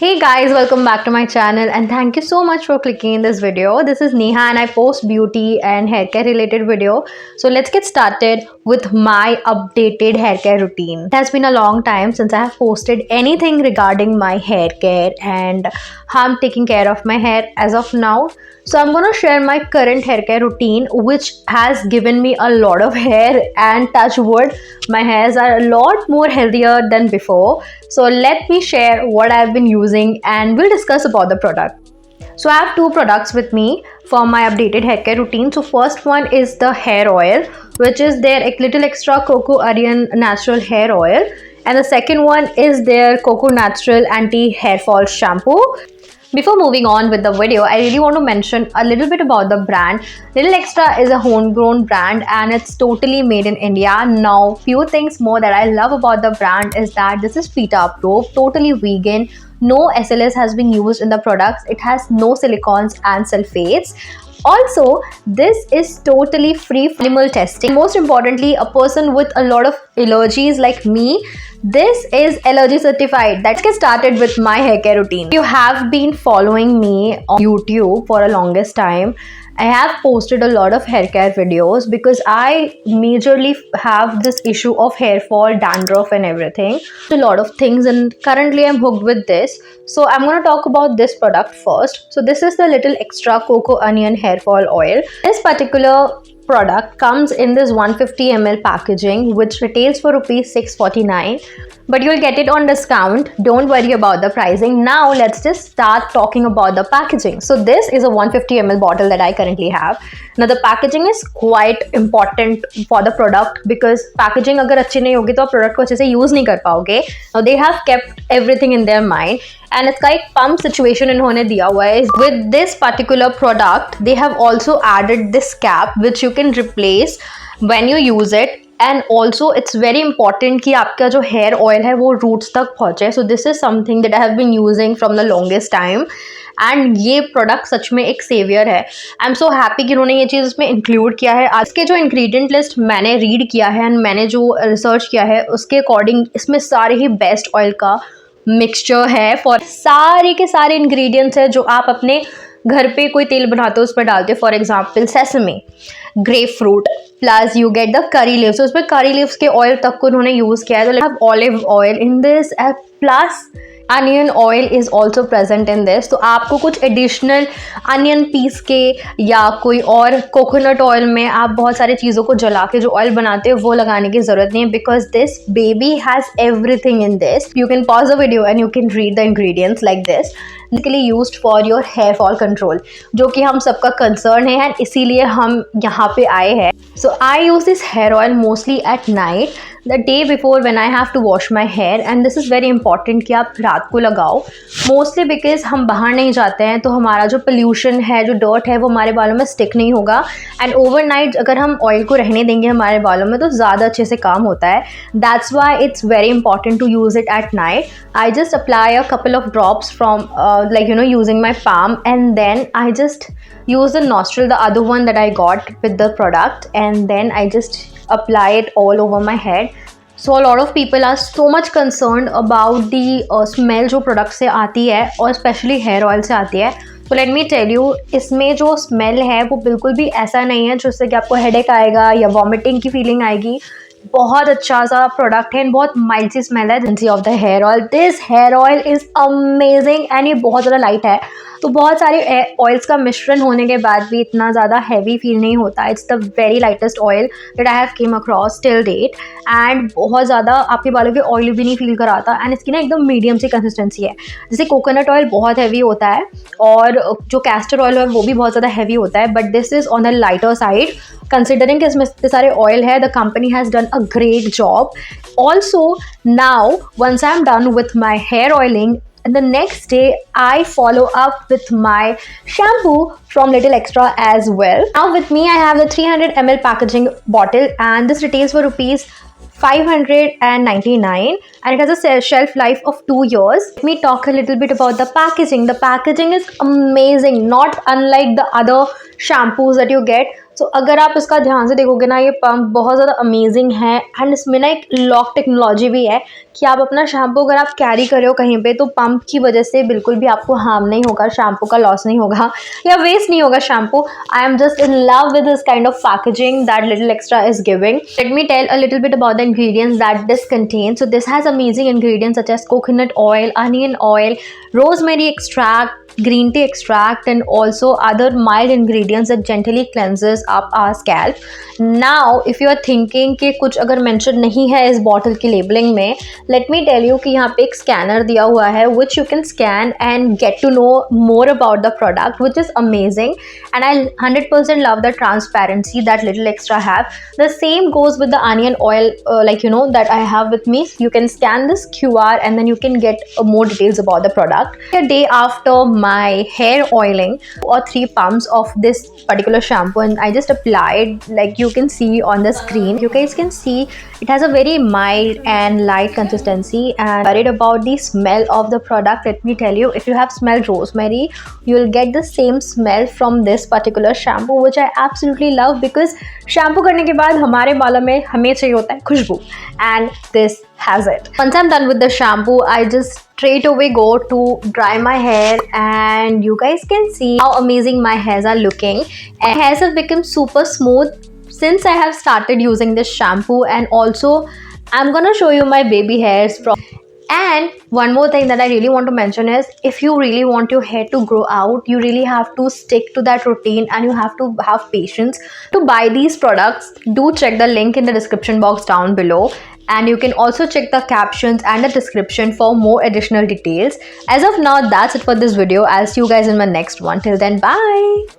Hey guys, welcome back to my channel and thank you so much for clicking in this video. This is Neha and I post beauty and hair care related video. So let's get started with my updated hair care routine. It has been a long time since I have posted anything regarding my hair care and how I'm taking care of my hair as of now. So I'm gonna share my current hair care routine, which has given me a lot of hair, and touch wood, my hairs are a lot more healthier than before. So let me share what I've been using and we'll discuss about the product. So I have two products with me for my updated hair care routine. So first one is the hair oil, which is their Little Extra Coco Aryan Natural Hair Oil. And the second one is their Coco Natural Anti Hair Fall Shampoo. Before moving on with the video, I really want to mention a little bit about the brand. Little Extra is a homegrown brand and it's totally made in India. Now, few things more that I love about the brand is that this is PETA approved, totally vegan. No SLS has been used in the products. It has no silicones and sulfates. Also, this is totally free from animal testing. Most importantly, a person with a lot of allergies like me, this is allergy certified. Let's get started with my hair care routine. You have been following me on YouTube for a longest time. I have posted a lot of hair care videos because I majorly have this issue of hair fall, dandruff and everything. A lot of things, and currently I'm hooked with this. So I'm going to talk about this product first. So this is the Little Extra Coco Onion Hair Fall Oil. This particular product comes in this 150 ml packaging, which retails for rupees 649, but you'll get it on discount. Don't worry about the pricing. Now let's just start talking about the packaging. So this is a 150 ml bottle that I currently have. Now the packaging is quite important for the product because packaging अगर अच्छी नहीं होगी तो आप product को अच्छे से use नहीं कर पाओगे. Now they have kept everything in their mind. And it's like pump situation इन्होंने दिया हुआ है. With this particular product, they have also added this cap which you can replace when you use it. And also it's very important कि आपका जो hair oil है वो roots तक पहुँचे. So this is something that I have been using from the longest time. And ये product such में एक सेवियर है. आई एम सो हैप्पी कि उन्होंने ये चीज़ इसमें इंक्लूड किया है. आज के जो इंग्रेडिएंट लिस्ट मैंने रीड किया है एंड मैंने जो रिसर्च किया है उसके अकॉर्डिंग इसमें सारे ही बेस्ट ऑयल का मिक्सचर है. फॉर सारे के सारे इंग्रेडिएंट्स है जो आप अपने घर पे कोई तेल बनाते हो उस पर डालते हो. For example sesame, grep fruit, plus you get the curry leaves. उसमें करी लीव्स के ऑयल तक को उन्होंने यूज़ किया है. तो olive oil in this, plus onion oil is also present in this. तो आपको कुछ एडिशनल अनियन पीस के या कोई और कोकोनट ऑयल में आप बहुत सारी चीज़ों को जला के जो ऑयल बनाते हो वो लगाने की ज़रूरत नहीं है because this baby has everything in this. You can pause the video and you can read the ingredients like this. Basically used for your hair fall control, जो कि हम सबका कंसर्न है एंड इसीलिए हम यहाँ पे आए हैं. So I use this hair oil mostly at night, the day before when I have to wash my hair. And this is very important कि आप रात को लगाओ, मोस्टली बिकॉज हम बाहर नहीं जाते हैं तो हमारा जो पोल्यूशन है, जो डर्ट है, वो हमारे बालों में स्टिक नहीं होगा. एंड ओवरनाइट अगर हम ऑयल को रहने देंगे हमारे बालों में तो ज़्यादा अच्छे से काम होता है. That's why it's very important to use it at night. I just apply a couple of drops from using my palm, and then I just use the nostril, the other one that I got with the product, and then I just apply it all over my head. So a lot of people are so much concerned about the smell जो product से आती है और especially hair oil से आती है. तो let me tell you, इसमें जो smell है वो बिल्कुल भी ऐसा नहीं है जिससे कि आपको headache आएगा या vomiting की feeling आएगी. बहुत अच्छा सा प्रोडक्ट है, बहुत माइल्ड सी स्मेल है. Agency of the hair oil, this hair oil is amazing and ये बहुत ज़्यादा लाइट है. तो बहुत सारे ऑयल्स का मिश्रण होने के बाद भी इतना ज़्यादा हैवी फील नहीं होता. It's the very lightest oil that I have came across till date. And बहुत ज़्यादा आपके बालों के ऑयल भी नहीं फील कराता. एंड इसकी ना एकदम मीडियम सी कंसिस्टेंसी है. जैसे कोकोनट ऑयल बहुत हैवी होता है और जो कैस्टर ऑयल है वो भी बहुत ज़्यादा हैवी होता है, but this is on the lighter side. Considering कि इसमें इतने सारे ऑयल है, the company has done a great job. Also, now once I'm done with my hair oiling, and the next day I follow up with my shampoo from Little Extra as well. Now with me I have the 300 ml packaging bottle and this retails for rupees 599 and it has a shelf life of 2 years. Let me talk a little bit about the packaging. The packaging is amazing, not unlike the other shampoos that you get. सो अगर आप इसका ध्यान से देखोगे ना, ये pump बहुत ज़्यादा अमेजिंग है एंड इसमें ना एक लॉक टेक्नोलॉजी भी है कि आप अपना शैम्पू अगर आप कैरी कर रहे हो कहीं पे, तो पंप की वजह से बिल्कुल भी आपको हार्म नहीं होगा, शैम्पू का लॉस नहीं होगा या वेस्ट नहीं होगा shampoo. I am just in love with this kind of packaging that little extra is giving. Let me tell a little bit about the ingredients that this contains. So this has amazing ingredients such as coconut oil, onion oil, rosemary extract, green tea extract, and also other mild ingredients that gently cleanses up our scalp. Now if you are thinking कि कुछ अगर mention नहीं है इस bottle की labeling में, let me tell you कि यहाँ पे एक scanner दिया हुआ है which you can scan and get to know more about the product, which is amazing. And I 100% love the transparency that Little Extra have. The same goes with the onion oil, like you know, that I have with me. You can scan this QR and then you can get more details about the product. A day after my hair oiling, 2 or 3 pumps of this particular shampoo, and I just applied, like you can see on the screen. You guys can see it has a very mild and light consistency. And worried about the smell of the product, let me tell you, if you have smelled rosemary, you will get the same smell from this particular shampoo, which I absolutely love because shampoo करने के बाद हमारे बालों में हमें चाहिए होता है खुशबू, and this has it. Once I'm done with the shampoo, I just straight away go to dry my hair, and you guys can see how amazing my hairs are looking. And my hairs have become super smooth since I have started using this shampoo, and also I'm gonna show you my baby hairs from. And one more thing that I really want to mention is, if you really want your hair to grow out, you really have to stick to that routine and you have to have patience. To buy these products, do check the link in the description box down below. And you can also check the captions and the description for more additional details. As of now, that's it for this video. I'll see you guys in my next one. Till then, bye.